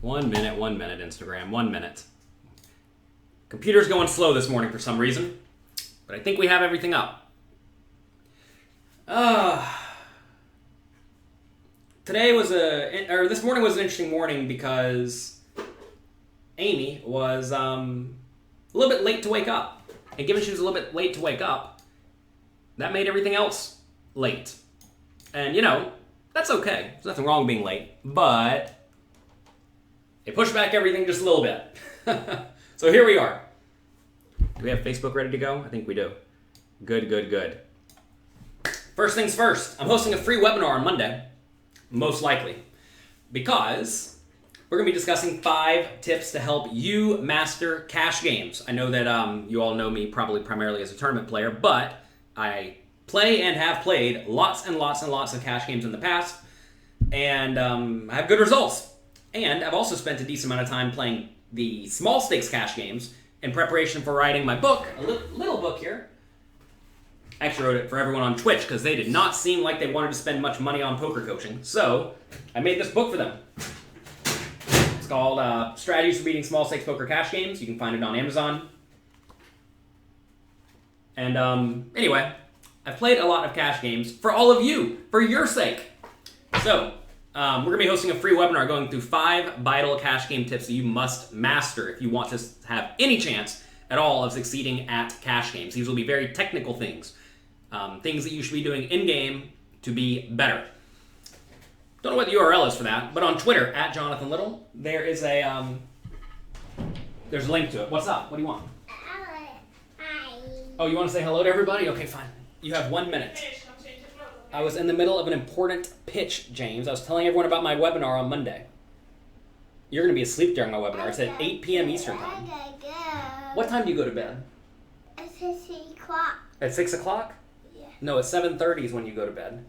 1 minute, Instagram. 1 minute. Computer's going slow this morning for some reason, but I think we have everything up. This morning was an interesting morning because Amy was a little bit late to wake up. And given she was a little bit late to wake up, that made everything else late. And, that's okay. There's nothing wrong with being late. But it pushed back everything just a little bit. So here we are. Do we have Facebook ready to go? I think we do. Good. First things first. I'm hosting a free webinar on Monday. Most likely. Because we're going to be discussing 5 tips to help you master cash games. I know that you all know me probably primarily as a tournament player, but I play and have played lots and lots of cash games in the past, and I have good results. And I've also spent a decent amount of time playing the small stakes cash games in preparation for writing my book, a little book here. I actually wrote it for everyone on Twitch because they did not seem like they wanted to spend much money on poker coaching. So I made this book for them. It's called Strategies for Beating Small Stakes Poker Cash Games. You can find it on Amazon. And anyway, I've played a lot of cash games for all of you, for your sake. So we're going to be hosting a free webinar going through 5 vital cash game tips that you must master if you want to have any chance at all of succeeding at cash games. These will be very technical things. Things that you should be doing in-game to be better. Don't know what the URL is for that, but on Twitter, @JonathanLittle, there's a link to it. What's up? What do you want? Hi. Oh, you want to say hello to everybody? Okay, fine. You have 1 minute. I was in the middle of an important pitch, James. I was telling everyone about my webinar on Monday. You're going to be asleep during my webinar. It's at 8 p.m. Eastern time. What time do you go to bed? At 6 o'clock. At 6 o'clock? Yeah. No, at 7:30 is when you go to bed.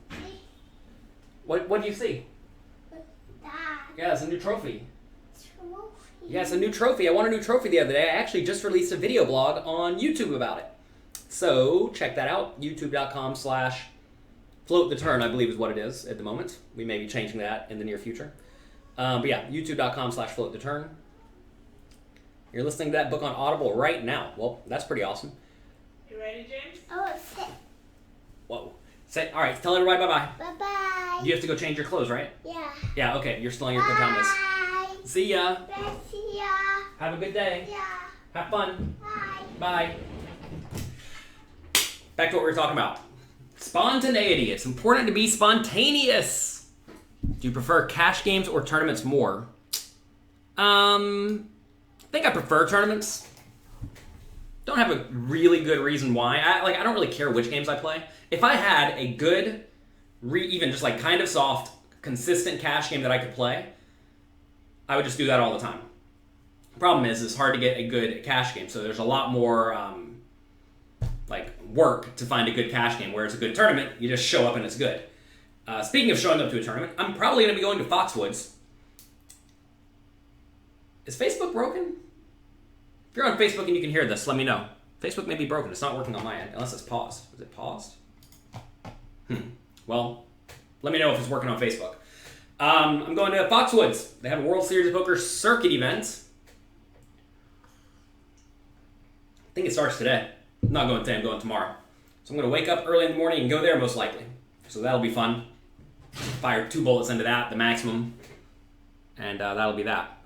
What do you see? Dad. Yeah, it's a new trophy. Trophy. Yeah, it's a new trophy. I won a new trophy the other day. I actually just released a video blog on YouTube about it. So check that out. youtube.com/float the turn, I believe is what it is at the moment. We may be changing that in the near future. But yeah, youtube.com/float the turn. You're listening to that book on Audible right now. Well, that's pretty awesome. You ready, James? Oh, sit. Whoa. All right, tell everybody bye-bye. Bye-bye. You have to go change your clothes, right? Yeah. Yeah, okay. You're still in your pajamas. Bye. See ya. Bye. See ya. Have a good day. Yeah. Have fun. Bye. Bye. Back to what we were talking about. Spontaneity. It's important to be spontaneous. Do you prefer cash games or tournaments more? I think I prefer tournaments. Don't have a really good reason why. I don't really care which games I play. If I had a good, even just like kind of soft, consistent cash game that I could play, I would just do that all the time. The problem is it's hard to get a good cash game, so there's a lot more work to find a good cash game, whereas a good tournament, you just show up and it's good. Speaking of showing up to a tournament, I'm probably going to be going to Foxwoods. Is Facebook broken? If you're on Facebook and you can hear this, let me know. Facebook may be broken. It's not working on my end, unless it's paused. Is it paused? Well, let me know if it's working on Facebook. I'm going to Foxwoods. They have a World Series of Poker circuit event. I think it starts today. I'm not going today, I'm going tomorrow. So I'm going to wake up early in the morning and go there most likely. So that'll be fun. Fire 2 bullets into that, the maximum. And that'll be that.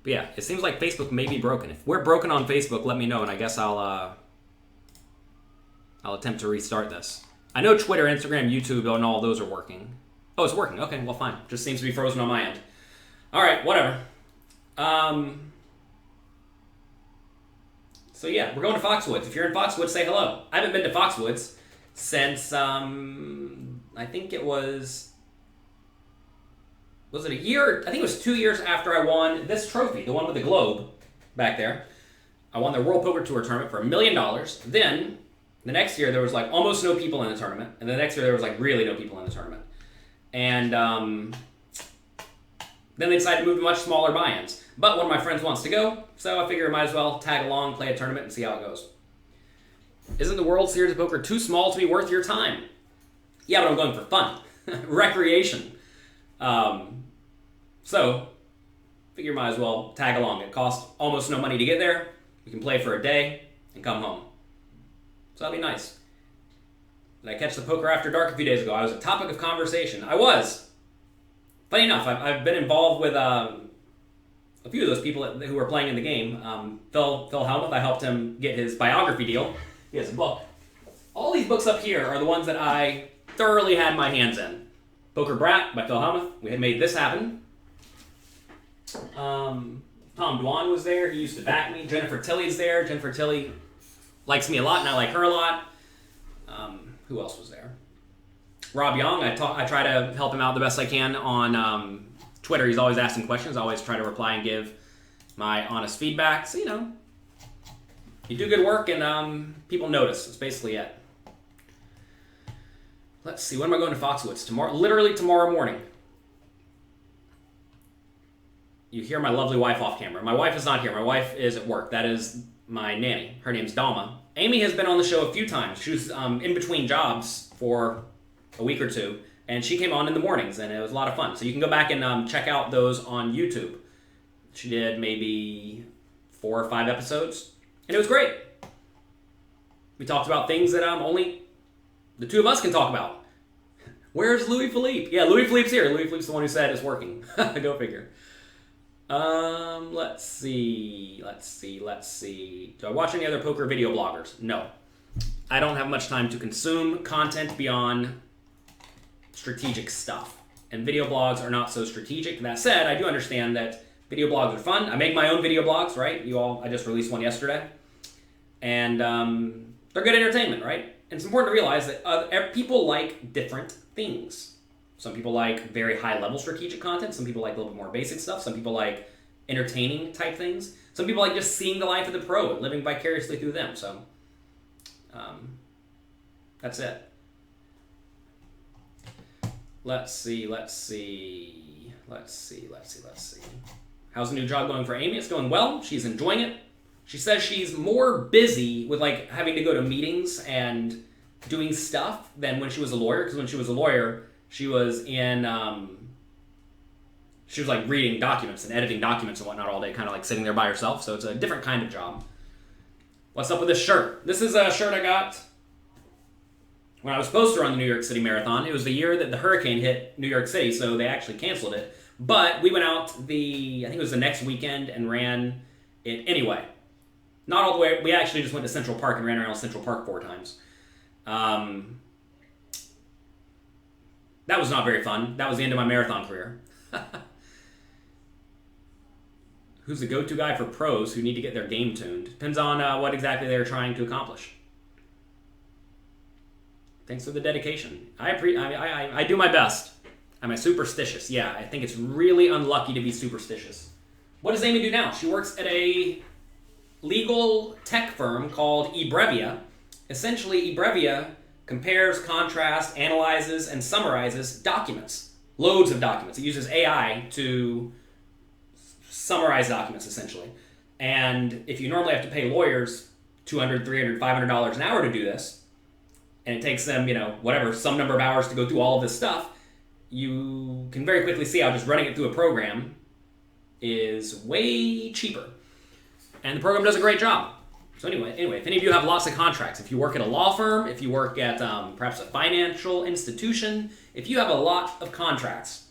But yeah, it seems like Facebook may be broken. If we're broken on Facebook, let me know, and I guess I'll attempt to restart this. I know Twitter, Instagram, YouTube, and all those are working. Oh, it's working. Okay, well, fine. Just seems to be frozen on my end. All right, whatever. So yeah, we're going to Foxwoods. If you're in Foxwoods, say hello. I haven't been to Foxwoods since, I think it was it a year? I think it was 2 years after I won this trophy, the one with the globe back there. I won the World Poker Tour tournament for $1 million. Then, the next year, there was almost no people in the tournament. And the next year, there was really no people in the tournament. And then they decided to move to much smaller buy-ins. But one of my friends wants to go, so I figure I might as well tag along, play a tournament, and see how it goes. Isn't the World Series of Poker too small to be worth your time? Yeah, but I'm going for fun. Recreation. So, figure might as well tag along. It costs almost no money to get there. We can play for a day and come home. So that'd be nice. Did I catch the poker after dark a few days ago? I was a topic of conversation. I was. Funny enough, I've been involved with a few of those people who were playing in the game. Phil Hellmuth, I helped him get his biography deal. He has a book. All these books up here are the ones that I thoroughly had my hands in. Poker Brat by Phil Hellmuth. We had made this happen. Tom Dwan was there. He used to back me. Jennifer Tilley's there. Jennifer Tilley likes me a lot, and I like her a lot. Who else was there? Rob Young. I try to help him out the best I can on Twitter. He's always asking questions. I always try to reply and give my honest feedback. So, you do good work and people notice. That's basically it. Let's see. When am I going to Foxwoods? Tomorrow, literally tomorrow morning. You hear my lovely wife off camera. My wife is not here. My wife is at work. That is my nanny. Her name's Dalma. Amy has been on the show a few times. She was in between jobs for a week or two, and she came on in the mornings, and it was a lot of fun. So you can go back and check out those on YouTube. She did maybe 4 or 5 episodes, and it was great. We talked about things that only the two of us can talk about. Where's Louis Philippe? Yeah, Louis Philippe's here. Louis Philippe's the one who said it's working. Go figure. Let's see. Do I watch any other poker video bloggers? No. I don't have much time to consume content beyond strategic stuff. And video blogs are not so strategic. That said, I do understand that video blogs are fun. I make my own video blogs, right? I just released one yesterday. And they're good entertainment, right? And it's important to realize that people like different things. Some people like very high-level strategic content. Some people like a little bit more basic stuff. Some people like entertaining type things. Some people like just seeing the life of the pro and living vicariously through them. So that's it. Let's see. How's the new job going for Amy? It's going well. She's enjoying it. She says she's more busy with having to go to meetings and doing stuff than when she was a lawyer. Because when she was a lawyer, she was in, reading documents and editing documents and whatnot all day, kind of like sitting there by herself. So it's a different kind of job. What's up with this shirt? This is a shirt I got when I was supposed to run the New York City Marathon. It was the year that the hurricane hit New York City, so they actually canceled it. But we went out I think it was the next weekend and ran it anyway. Not all the way. We actually just went to Central Park and ran around Central Park 4 times. That was not very fun. That was the end of my marathon career. Who's the go-to guy for pros who need to get their game tuned? Depends on what exactly they're trying to accomplish. Thanks for the dedication. I do my best. Am I superstitious? Yeah, I think it's really unlucky to be superstitious. What does Amy do now? She works at a legal tech firm called eBrevia. Essentially, eBrevia compares, contrasts, analyzes, and summarizes documents. Loads of documents. It uses AI to summarize documents, essentially. And if you normally have to pay lawyers $200, $300, $500 an hour to do this, and it takes them, some number of hours to go through all of this stuff, you can very quickly see how just running it through a program is way cheaper. And the program does a great job. So anyway, if any of you have lots of contracts, if you work at a law firm, if you work at perhaps a financial institution, if you have a lot of contracts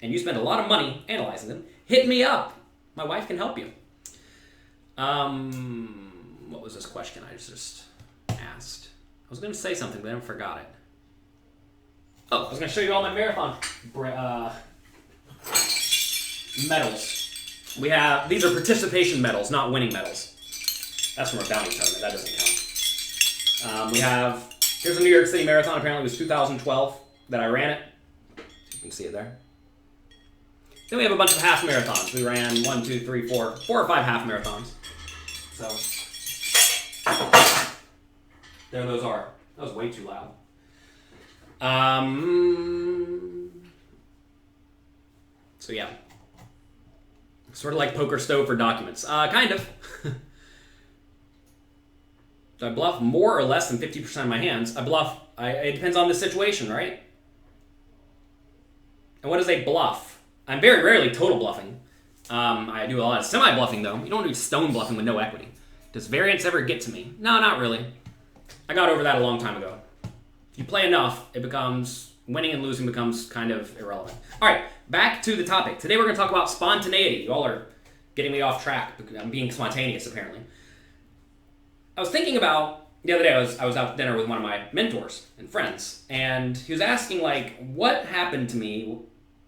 and you spend a lot of money analyzing them, hit me up. My wife can help you. What was this question I just asked? I was going to say something, but then I forgot it. Oh, I was going to show you all my marathon medals. These are participation medals, not winning medals. That's from a bounty tournament. That doesn't count. Here's a New York City Marathon. Apparently it was 2012 that I ran it. You can see it there. Then we have a bunch of half marathons. We ran 4 or 5 half marathons. So there those are. That was way too loud. So yeah. Sort of like Poker Stove for documents. Kind of. Do I bluff more or less than 50% of my hands? I bluff. It depends on the situation, right? And what is a bluff? I'm very rarely total bluffing. I do a lot of semi-bluffing, though. You don't do stone bluffing with no equity. Does variance ever get to me? No, not really. I got over that a long time ago. If you play enough, it becomes... winning and losing becomes kind of irrelevant. All right, back to the topic. Today we're going to talk about spontaneity. You all are getting me off track. I'm being spontaneous, apparently. I was thinking about... the other day, I was out to dinner with one of my mentors and friends, and he was asking, like, what happened to me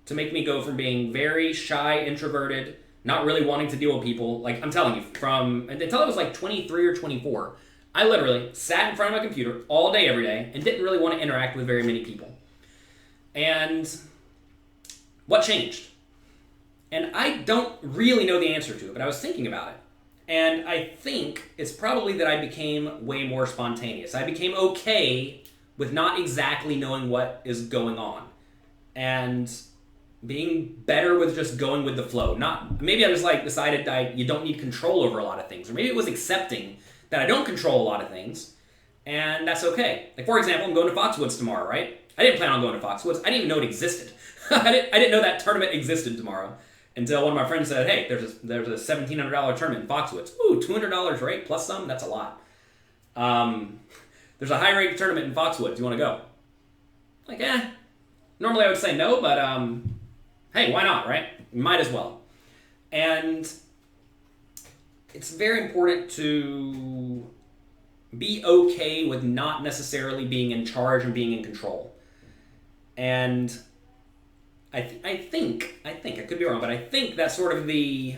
to make me go from being very shy, introverted, not really wanting to deal with people. Like, I'm telling you, until I was like 23 or 24, I literally sat in front of my computer all day, every day, and didn't really want to interact with very many people. And what changed? And I don't really know the answer to it, but I was thinking about it. And I think it's probably that I became way more spontaneous. I became okay with not exactly knowing what is going on. And being better with just going with the flow. Maybe I just decided that you don't need control over a lot of things. Or maybe it was accepting that I don't control a lot of things. And that's okay. Like, for example, I'm going to Foxwoods tomorrow, right? I didn't plan on going to Foxwoods. I didn't even know it existed. I didn't know that tournament existed tomorrow until one of my friends said, hey, there's a $1,700 tournament in Foxwoods. Ooh, $200 rate plus some? That's a lot. There's a high rate tournament in Foxwoods. You want to go? Like, normally I would say no, but hey, why not, right? Might as well. And it's very important to be okay with not necessarily being in charge and being in control. And I think I could be wrong, but I think that's sort of the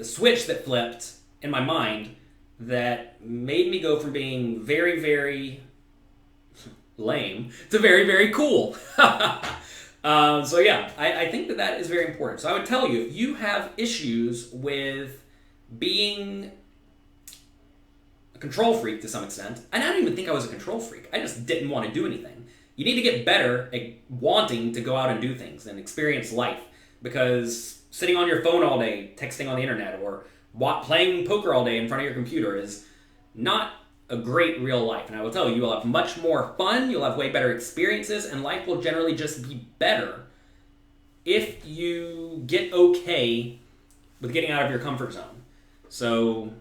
switch that flipped in my mind that made me go from being very, very lame to very, very cool. So yeah, I think that is very important. So I would tell you, if you have issues with being a control freak to some extent, and I don't even think I was a control freak. I just didn't want to do anything. You need to get better at wanting to go out and do things and experience life, because sitting on your phone all day, texting on the internet, or playing poker all day in front of your computer is not a great real life. And I will tell you, you'll have much more fun, you'll have way better experiences, and life will generally just be better if you get okay with getting out of your comfort zone. So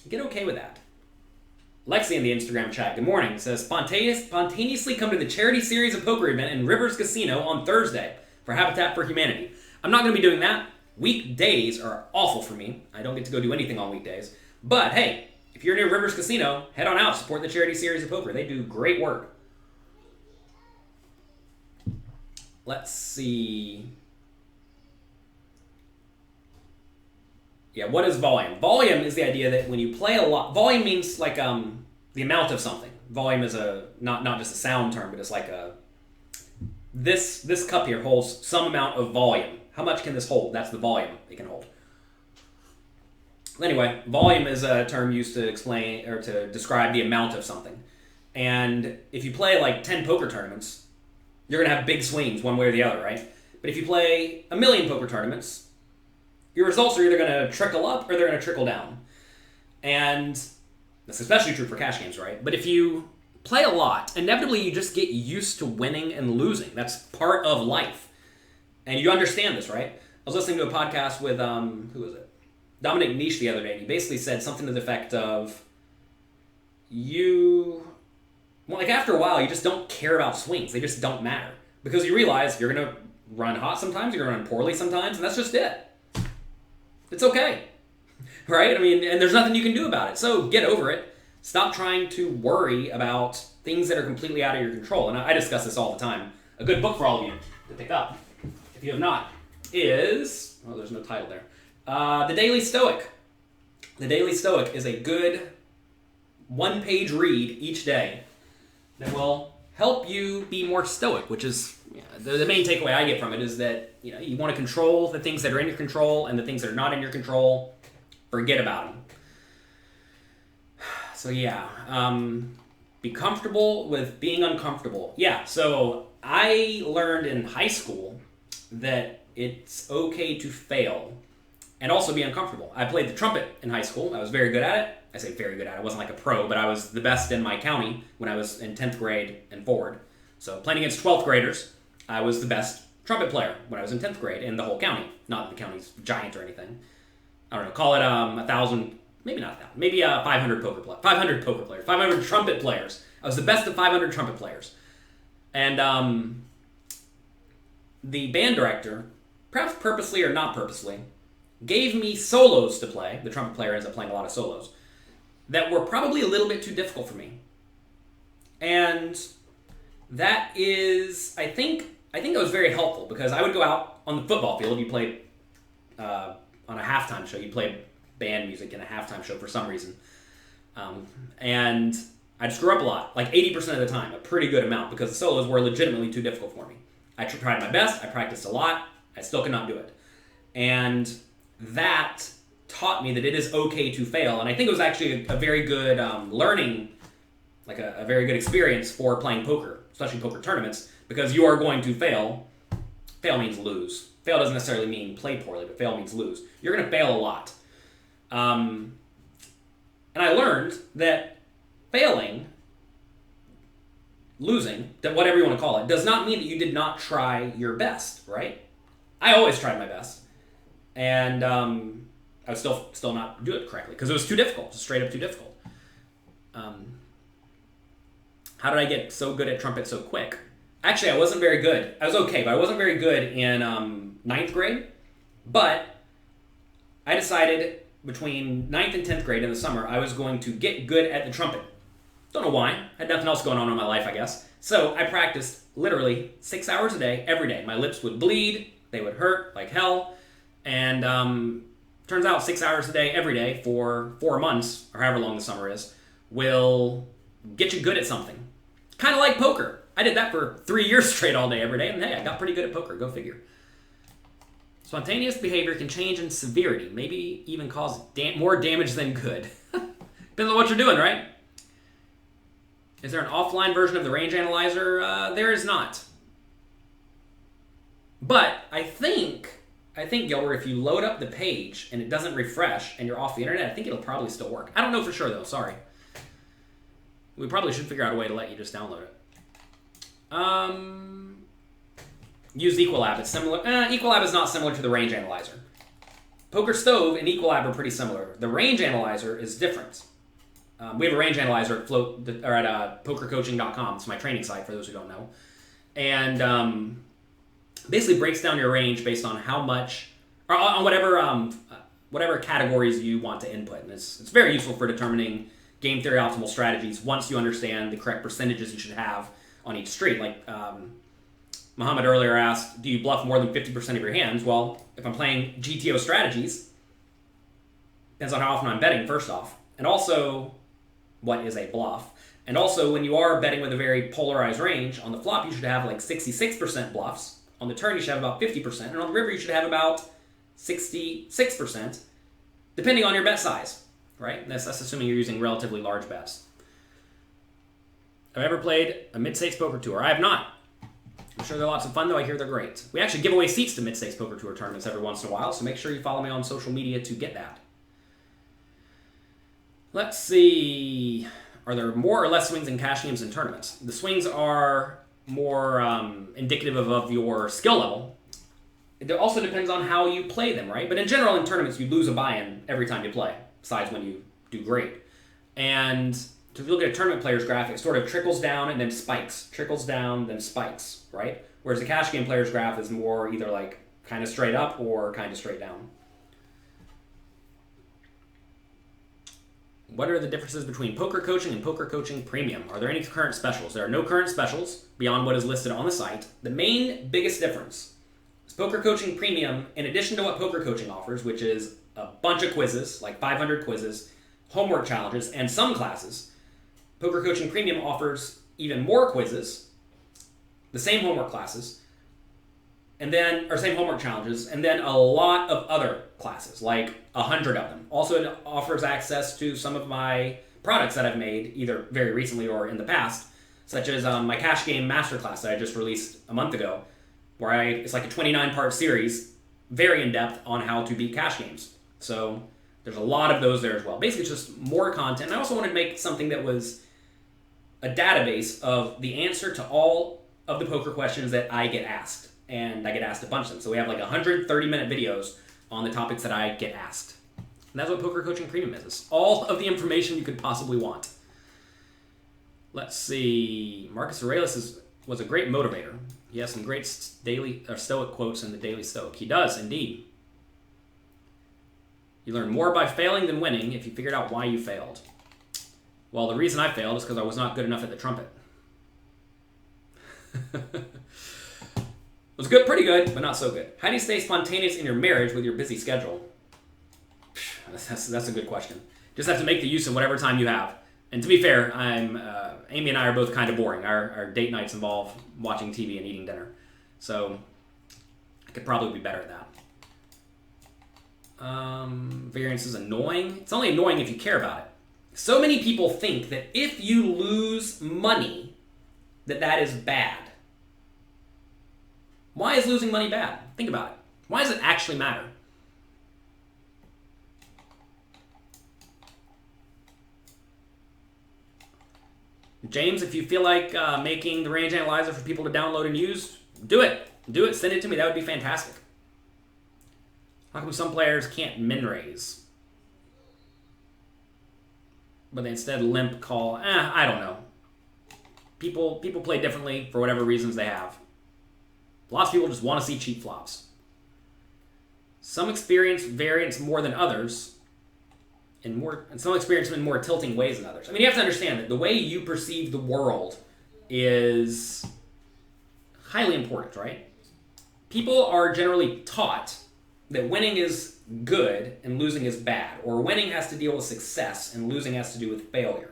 get okay with that. Lexi in the Instagram chat, good morning, says, spontaneously come to the charity series of poker event in Rivers Casino on Thursday for Habitat for Humanity. I'm not going to be doing that. Weekdays are awful for me. I don't get to go do anything on weekdays. But hey, if you're near Rivers Casino, head on out, support the charity series of poker. They do great work. Let's see. Yeah, what is volume? Volume is the idea that when you play a lot, volume means like the amount of something. Volume is not just a sound term, but it's like this cup here holds some amount of volume. How much can this hold? That's the volume it can hold. Anyway, volume is a term used to explain or to describe the amount of something. And if you play like 10 poker tournaments, you're going to have big swings one way or the other, right? But if you play 1,000,000 poker tournaments, your results are either going to trickle up or they're going to trickle down. And that's especially true for cash games, right? But if you play a lot, inevitably you just get used to winning and losing. That's part of life. And you understand this, right? I was listening to a podcast with, who was it? Dominic Niche the other day, and he basically said something to the effect of, after a while, you just don't care about swings. They just don't matter. Because you realize you're going to run hot sometimes, you're going to run poorly sometimes, and that's just it. It's okay. Right? I mean, and there's nothing you can do about it. So get over it. Stop trying to worry about things that are completely out of your control. And I discuss this all the time. A good book for all of you to pick up, if you have not, is... oh, there's no title there. The Daily Stoic. The Daily Stoic is a good one-page read each day that will help you be more stoic, which is the main takeaway I get from it is that you want to control the things that are in your control, and the things that are not in your control, forget about them. So be comfortable with being uncomfortable. Yeah, so I learned in high school that it's okay to fail and also be uncomfortable. I played the trumpet in high school. I was very good at it. I say very good at it. I wasn't like a pro, but I was the best in my county when I was in 10th grade and forward. So playing against 12th graders, I was the best trumpet player when I was in 10th grade in the whole county. Not that the county's giant or anything. I don't know, call it 1,000, maybe not 1,000, maybe 500 poker players, 500 trumpet players. I was the best of 500 trumpet players. And the band director, perhaps purposely or not purposely, gave me solos to play. The trumpet player ends up playing a lot of solos that were probably a little bit too difficult for me. And that is, I think that was very helpful because I would go out on the football field. You played on a halftime show. You played band music in a halftime show for some reason. And I'd screw up a lot, like 80% of the time, a pretty good amount, because the solos were legitimately too difficult for me. I tried my best. I practiced a lot. I still could not do it. And that taught me that it is okay to fail. And I think it was actually a very good learning, like a very good experience for playing poker, especially poker tournaments, because you are going to fail. Fail means lose. Fail doesn't necessarily mean play poorly, but fail means lose. You're going to fail a lot. And I learned that failing, losing, whatever you want to call it, does not mean that you did not try your best, right? I always tried my best. And I would still not do it correctly because it was too difficult, just straight up too difficult. How did I get so good at trumpet so quick? Actually, I wasn't very good. I was okay, but I wasn't very good in 9th grade. But I decided between 9th and 10th grade in the summer, I was going to get good at the trumpet. Don't know why. I had nothing else going on in my life, I guess. So I practiced literally 6 hours a day, every day. My lips would bleed. They would hurt like hell. And turns out 6 hours a day, every day for 4 months, or however long the summer is, will get you good at something. Kind of like poker. I did that for 3 years straight all day, every day, and hey, I got pretty good at poker. Go figure. Spontaneous behavior can change in severity, maybe even cause more damage than good. Depends on what you're doing, right? Is there an offline version of the range analyzer? There is not. But I think, Gilbert, if you load up the page and it doesn't refresh and you're off the internet, I think it'll probably still work. I don't know for sure, though. Sorry. We probably should figure out a way to let you just download it. Use Equilab. It's similar. Equilab is not similar to the range analyzer. Poker Stove and Equilab are pretty similar. The range analyzer is different. We have a range analyzer at pokercoaching.com. It's my training site for those who don't know. And basically breaks down your range based on how much, or on whatever categories you want to input. And it's very useful for determining game theory optimal strategies once you understand the correct percentages you should have on each street. Like Muhammad earlier asked, do you bluff more than 50% of your hands? Well, if I'm playing GTO strategies, depends on how often I'm betting, first off. And also, what is a bluff? And also, when you are betting with a very polarized range, on the flop you should have like 66% bluffs. On the turn you should have about 50%. And on the river you should have about 66%, depending on your bet size, right? That's assuming you're using relatively large bets. Have I ever played a mid-stakes poker tour? I have not. I'm sure they're lots of fun, though. I hear they're great. We actually give away seats to mid-stakes poker tour tournaments every once in a while, so make sure you follow me on social media to get that. Let's see. Are there more or less swings in cash games and tournaments? The swings are more indicative of your skill level. It also depends on how you play them, right? But in general, in tournaments, you lose a buy-in every time you play, besides when you do great. And so if you look at a tournament player's graph, it sort of trickles down and then spikes. Trickles down, then spikes, right? Whereas the cash game player's graph is more either like kind of straight up or kind of straight down. What are the differences between poker coaching and poker coaching premium? Are there any current specials? There are no current specials beyond what is listed on the site. The main biggest difference is poker coaching premium, in addition to what poker coaching offers, which is a bunch of quizzes, like 500 quizzes, homework challenges, and some classes. Poker Coaching Premium offers even more quizzes, the same homework classes, same homework challenges, and then a lot of other classes, like 100 of them. Also, it offers access to some of my products that I've made, either very recently or in the past, such as my Cash Game Masterclass that I just released a month ago, where it's like a 29-part series, very in-depth on how to beat cash games. So there's a lot of those there as well. Basically, it's just more content. I also wanted to make something that was a database of the answer to all of the poker questions that I get asked. and I get asked a bunch of them. So we have like 130-minute videos on the topics that I get asked. And that's what Poker Coaching Premium is. It's all of the information you could possibly want. Let's see. Marcus Aurelius was a great motivator. He has some great Stoic quotes in the Daily Stoic. He does, indeed. You learn more by failing than winning if you figured out why you failed. Well, the reason I failed is because I was not good enough at the trumpet. It was good, pretty good, but not so good. How do you stay spontaneous in your marriage with your busy schedule? That's a good question. Just have to make the use of whatever time you have. And to be fair, Amy and I are both kind of boring. Our date nights involve watching TV and eating dinner. So I could probably be better at that. Variance is annoying. It's only annoying if you care about it. So many people think that if you lose money, that is bad. Why is losing money bad? Think about it. Why does it actually matter? James, if you feel like making the range analyzer for people to download and use, do it. Do it. Send it to me. That would be fantastic. How come some players can't min raise? But they instead limp call? I don't know. People play differently for whatever reasons they have. Lots of people just want to see cheap flops. Some experience variance more than others, and some experience in more tilting ways than others. I mean, you have to understand that the way you perceive the world is highly important, right? People are generally taught that winning is good and losing is bad, or winning has to deal with success and losing has to do with failure.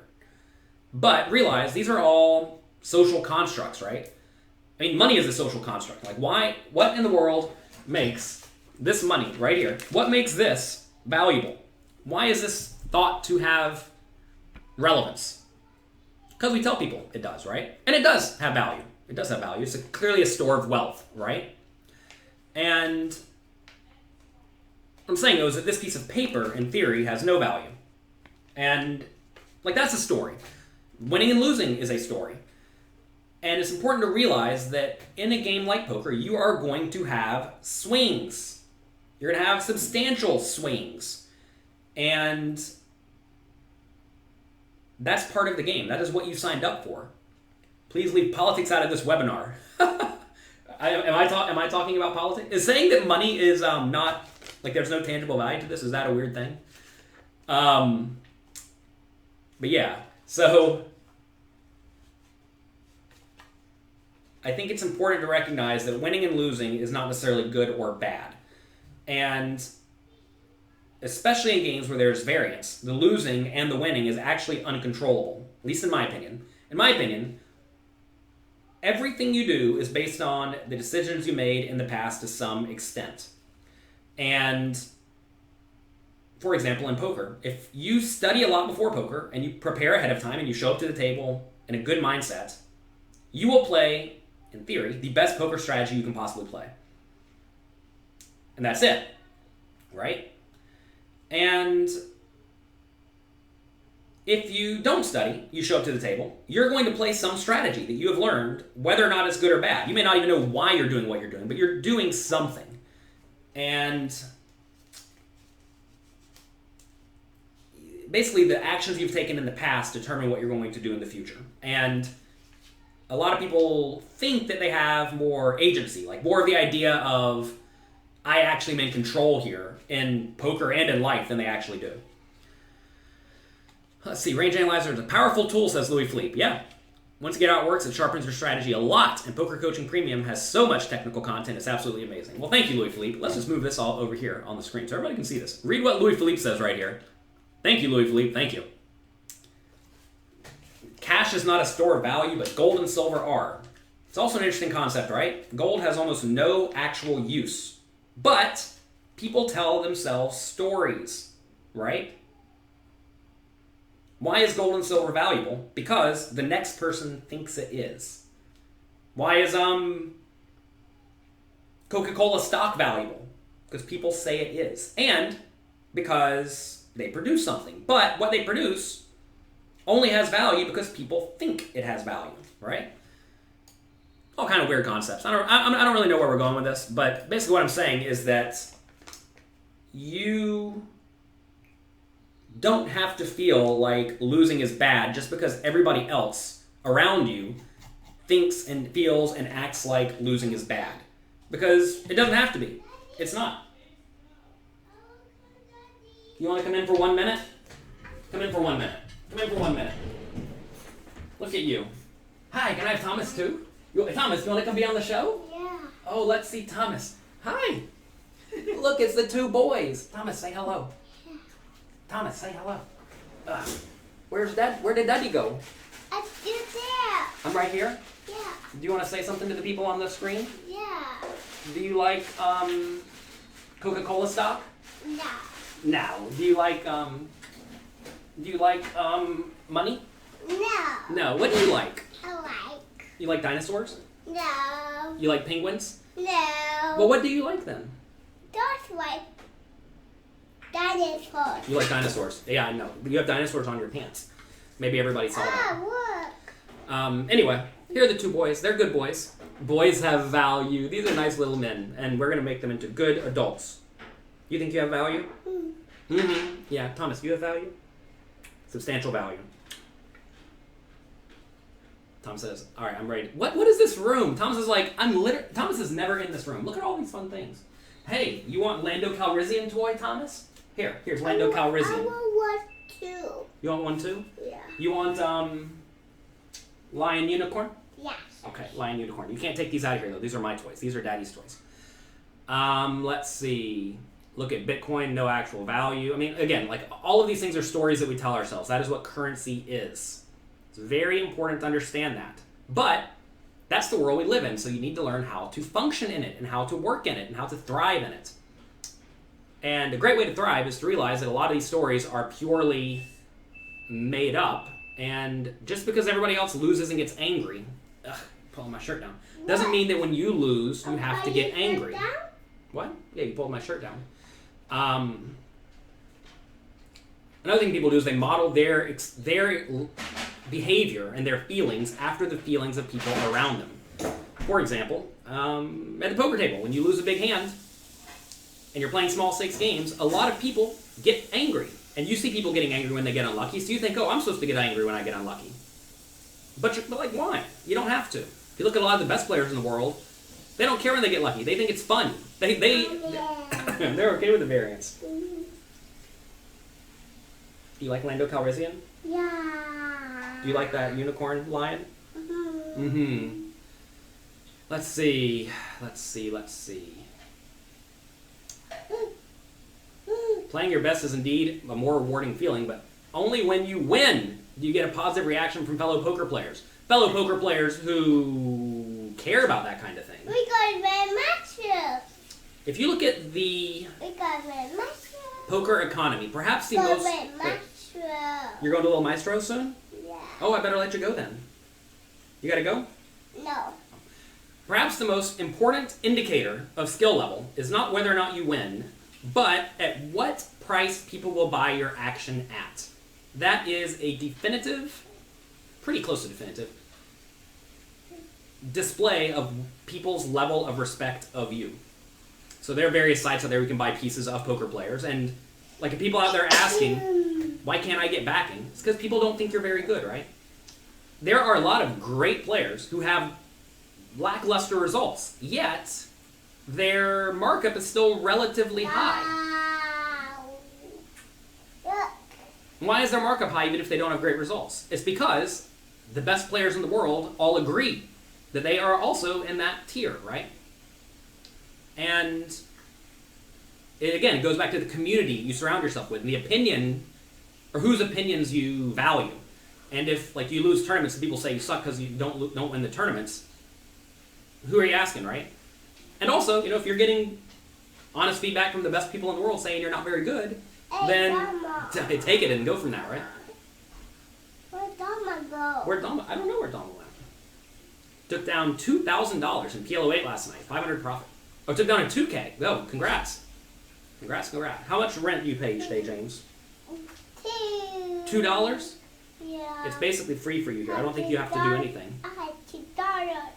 But realize these are all social constructs, right? I mean, money is a social construct. Like, what in the world makes this money right here? What makes this valuable? Why is this thought to have relevance? Because we tell people it does, right? And it does have value. It does have value. It's clearly a store of wealth, right? And what I'm saying, though, is that this piece of paper, in theory, has no value. And, like, that's a story. Winning and losing is a story. And it's important to realize that in a game like poker, you are going to have swings. You're going to have substantial swings. And that's part of the game. That is what you signed up for. Please leave politics out of this webinar. Am I talking about politics? Is saying that money is not, like there's no tangible value to this, is that a weird thing? But yeah, so I think it's important to recognize that winning and losing is not necessarily good or bad. And especially in games where there's variance, the losing and the winning is actually uncontrollable, at least in my opinion. In my opinion, everything you do is based on the decisions you made in the past to some extent. And for example, in poker, if you study a lot before poker and you prepare ahead of time and you show up to the table in a good mindset, you will play, in theory, the best poker strategy you can possibly play. And that's it, right? And if you don't study, you show up to the table, you're going to play some strategy that you have learned, whether or not it's good or bad. You may not even know why you're doing what you're doing, but you're doing something. And basically, the actions you've taken in the past determine what you're going to do in the future. And a lot of people think that they have more agency, like more of the idea of, I actually am in control here in poker and in life than they actually do. Let's see, Range Analyzer is a powerful tool, says Louis Philippe. Yeah. Once you get how it works, it sharpens your strategy a lot, and Poker Coaching Premium has so much technical content, it's absolutely amazing. Well, thank you, Louis Philippe. Let's just move this all over here on the screen so everybody can see this. Read what Louis Philippe says right here. Thank you, Louis Philippe. Thank you. Cash is not a store of value, but gold and silver are. It's also an interesting concept, right? Gold has almost no actual use, but people tell themselves stories, right? Why is gold and silver valuable? Because the next person thinks it is. Why is Coca-Cola stock valuable? Because people say it is. And because they produce something. But what they produce only has value because people think it has value, right? all kind of weird concepts. I don't really know where we're going with this, but basically what I'm saying is that you don't have to feel like losing is bad just because everybody else around you thinks and feels and acts like losing is bad. Because it doesn't have to be. It's not. You want to come in for 1 minute? Come in for 1 minute. Come in for 1 minute. Look at you. Hi, can I have Thomas too? Thomas, you want to come be on the show? Yeah. Oh, let's see Thomas. Hi. Look, it's the two boys. Thomas, say hello. Yeah. Thomas, say hello. Where's Dad? Where did Daddy go? You're there. I'm right here. Yeah. Do you want to say something to the people on the screen? Yeah. Do you like Coca-Cola stock? No. No. Do you like money? No. No. What do you like? I like. You like dinosaurs? No. You like penguins? No. Well, what do you like then? Don't like dinosaurs. You like dinosaurs. Yeah, I know. You have dinosaurs on your pants. Maybe everybody saw that. Look. Anyway, here are the two boys. They're good boys. Boys have value. These are nice little men, and we're going to make them into good adults. You think you have value? Mm-hmm. Yeah, Thomas, you have value? Substantial value. Tom says, all right, I'm ready. What is this room? Thomas is like, Thomas is never in this room. Look at all these fun things. Hey, you want Lando Calrissian toy, Thomas? Here's Lando Calrissian. I want one too. You want one too? Yeah. You want Lion Unicorn? Yes. Okay, Lion Unicorn. You can't take these out of here though. These are my toys. These are Daddy's toys. Let's see. Look at Bitcoin, no actual value. I mean, again, like all of these things are stories that we tell ourselves. That is what currency is. It's very important to understand that. But that's the world we live in, so you need to learn how to function in it and how to work in it and how to thrive in it. And a great way to thrive is to realize that a lot of these stories are purely made up, and just because everybody else loses and gets angry, pulling my shirt down, doesn't mean that when you lose, you have to get angry. What? Yeah, you pulled my shirt down. Another thing people do is they model their behavior and their feelings after the feelings of people around them. For example, at the poker table, when you lose a big hand and you're playing small stakes games, a lot of people get angry. And you see people getting angry when they get unlucky, so you think, oh, I'm supposed to get angry when I get unlucky. But like, why? You don't have to. If you look at a lot of the best players in the world, they don't care when they get lucky. They think it's fun. They're okay with the variance. Do you like Lando Calrissian? Yeah. Do you like that unicorn lion? Mm-hmm. Mm-hmm. Let's see. Playing your best is indeed a more rewarding feeling, but only when you win do you get a positive reaction from fellow poker players. Fellow poker players who care about that kind of thing. We got very much. If you look at the We got very much. poker economy, perhaps the most... Wait, you're going to Little Maestro soon? Yeah. Oh, I better let you go then. You gotta go? No. Perhaps the most important indicator of skill level is not whether or not you win, but at what price people will buy your action at. That is a definitive, pretty close to definitive, display of people's level of respect of you. So there are various sites out there where you can buy pieces of poker players, and like if people out there asking, why can't I get backing? It's because people don't think you're very good, right? There are a lot of great players who have lackluster results, yet their markup is still relatively high. Look. Why is their markup high even if they don't have great results? It's because the best players in the world all agree that they are also in that tier, right? And it goes back to the community you surround yourself with and the opinion, or whose opinions you value. And if like you lose tournaments and people say you suck because you don't win the tournaments, who are you asking, right? And also, if you're getting honest feedback from the best people in the world saying you're not very good, then take it and go from that, right? Where'd Dama go? Where'd Dama? I don't know where Dama went. Took down $2,000 in PLO8 last night, 500 profit. Oh, took down a 2K. Oh, congrats. Congrats. How much rent do you pay each day, James? $2? Yeah. It's basically free for you here. I don't think you have to do anything. I had $2.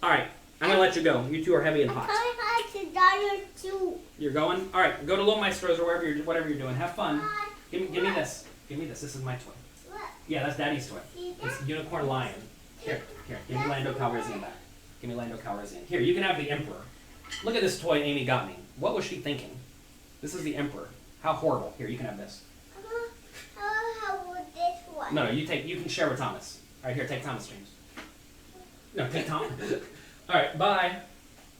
All right, I'm gonna let you go. You two are heavy and hot. I to dollar too. You're going? All right, go to Little Maestro's or whatever you're doing. Have fun. Give me this. Give me this. This is my toy. What? Yeah, that's Daddy's toy. It's Unicorn Lion. Here. Give me Lando Calrissian back. Give me Lando Calrissian. Here, you can have the Emperor. Look at this toy Amy got me. What was she thinking? This is the Emperor. How horrible. Here, you can have this. How would this one? No, you can share with Thomas. All right, here, take Thomas, James. No, take Tom. All right, bye.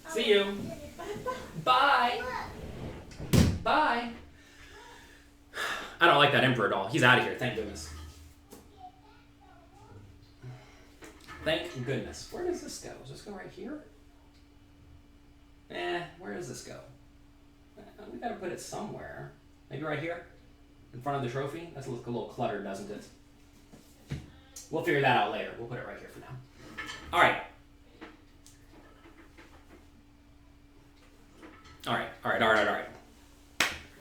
See you. Bye. Bye. I don't like that Emperor at all. He's out of here, thank goodness. Thank goodness. Where does this go? Does this go right here? Where does this go? We gotta put it somewhere. Maybe right here? In front of the trophy? That's a little cluttered, doesn't it? We'll figure that out later. We'll put it right here for now. Alright. Alright.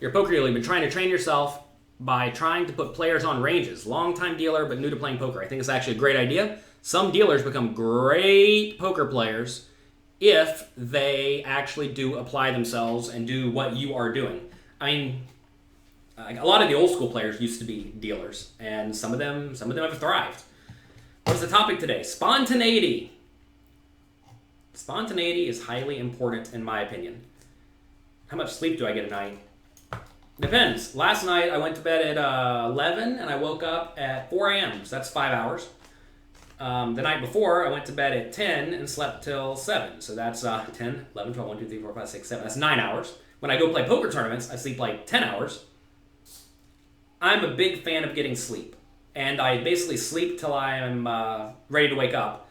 You're a poker dealer. You've been trying to train yourself by trying to put players on ranges. Long-time dealer, but new to playing poker. I think it's actually a great idea. Some dealers become great poker players if they actually do apply themselves and do what you are doing. I mean, a lot of the old school players used to be dealers, and some of them have thrived. What's the topic today? Spontaneity. Spontaneity is highly important in my opinion. How much sleep do I get a night? Depends. Last night I went to bed at 11 and I woke up at 4 a.m. So that's 5 hours. The night before I went to bed at 10 and slept till 7. So that's 10, 11, 12, 1, 2, 3, 4, 5, 6, 7. That's 9 hours. When I go play poker tournaments, I sleep like 10 hours. I'm a big fan of getting sleep. And I basically sleep till I'm ready to wake up.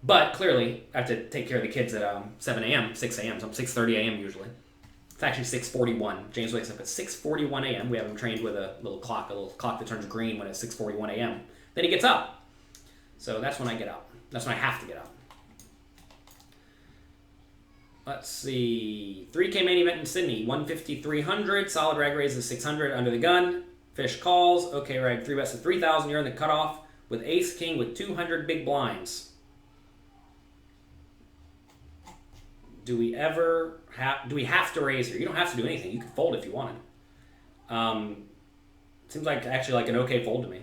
But clearly, I have to take care of the kids at 7 a.m., 6 a.m., so 6:30 a.m. usually. It's actually 6:41. James wakes up at 6:41 a.m. We have him trained with a little clock that turns green when it's 6:41 a.m. Then he gets up. So that's when I get up. That's when I have to get up. Let's see. 3K main event in Sydney. 150-300. Solid rag raises 600 under the gun. Fish calls. Okay, rag 3 bets to 3,000. You're in the cutoff with ace king with 200 big blinds. Do we have to raise here? You don't have to do anything. You could fold if you wanted. Seems like actually like an okay fold to me.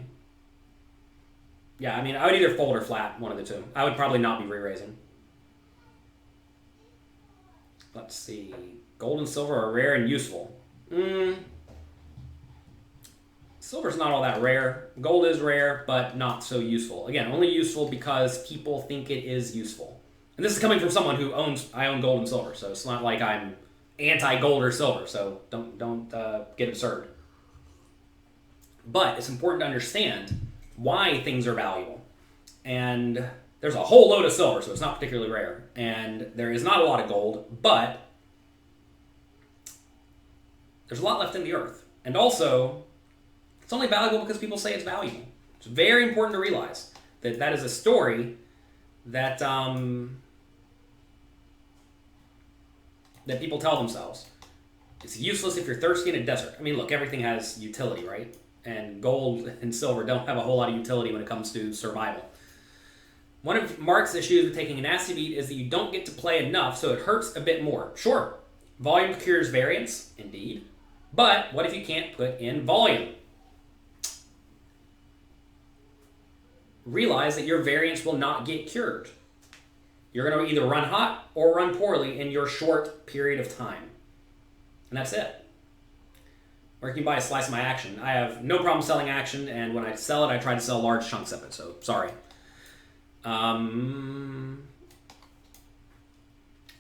Yeah, I mean, I would either fold or flat, one of the two. I would probably not be re-raising. Let's see. Gold and silver are rare and useful. Silver's not all that rare. Gold is rare, but not so useful. Again, only useful because people think it is useful. And this is coming from someone who I own gold and silver, so it's not like I'm anti-gold or silver, so don't get absurd. But it's important to understand why things are valuable. And there's a whole load of silver, so it's not particularly rare. And there is not a lot of gold, but there's a lot left in the earth. And also, it's only valuable because people say it's valuable. It's very important to realize that that is a story that that people tell themselves. It's useless if you're thirsty in a desert. I mean, look, everything has utility, right? And gold and silver don't have a whole lot of utility when it comes to survival. One of Mark's issues with taking a nasty beat is that you don't get to play enough, so it hurts a bit more. Sure, volume cures variance, indeed. But what if you can't put in volume? Realize that your variance will not get cured. You're going to either run hot or run poorly in your short period of time. And that's it. Or you can buy a slice of my action. I have no problem selling action, and when I sell it, I try to sell large chunks of it, so sorry. All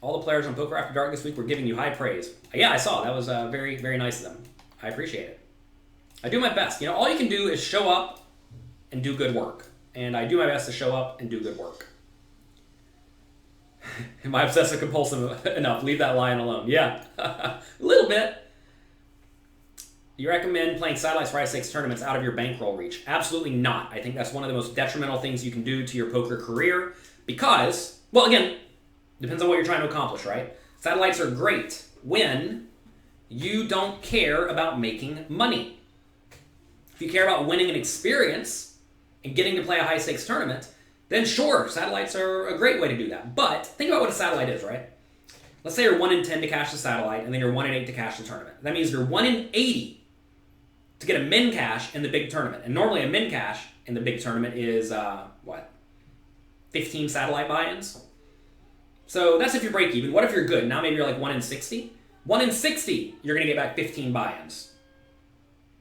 the players on Poker After Dark this week were giving you high praise. Yeah, I saw. That was very, very nice of them. I appreciate it. I do my best. You know, all you can do is show up and do good work. And I do my best to show up and do good work. Am I obsessive compulsive enough? Leave that lion alone. Yeah, a little bit. You recommend playing Satellites Friday 6 tournaments out of your bankroll reach? Absolutely not. I think that's one of the most detrimental things you can do to your poker career because, well, again, depends on what you're trying to accomplish, right? Satellites are great when you don't care about making money. If you care about winning an experience and getting to play a high-stakes tournament, then sure, satellites are a great way to do that. But think about what a satellite is, right? Let's say you're 1 in 10 to cash the satellite, and then you're 1 in 8 to cash the tournament. That means you're 1 in 80 to get a min cash in the big tournament. And normally a min cash in the big tournament is, 15 satellite buy-ins? So that's if you break even. What if you're good? Now maybe you're like 1 in 60? 1 in 60, you're going to get back 15 buy-ins.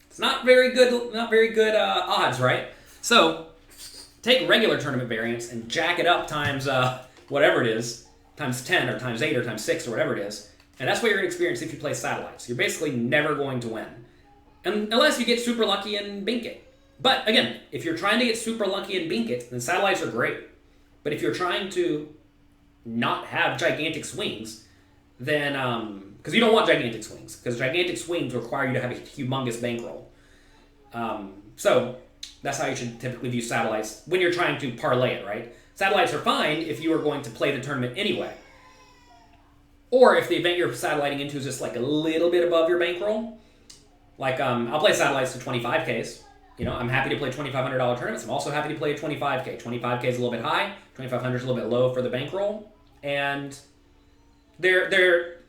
It's not very good odds, right? So take regular tournament variance and jack it up times whatever it is, times 10 or times 8 or times 6 or whatever it is, and that's what you're going to experience if you play satellites. You're basically never going to win, unless you get super lucky and bink it. But again, if you're trying to get super lucky and bink it, then satellites are great. But if you're trying to not have gigantic swings, then because you don't want gigantic swings, because gigantic swings require you to have a humongous bankroll. So that's how you should typically view satellites when you're trying to parlay it, right? Satellites are fine if you are going to play the tournament anyway. Or if the event you're satelliting into is just like a little bit above your bankroll. Like, I'll play satellites to 25Ks. You know, I'm happy to play $2,500 tournaments. I'm also happy to play a 25K. 25K is a little bit high. 2,500 is a little bit low for the bankroll. And they're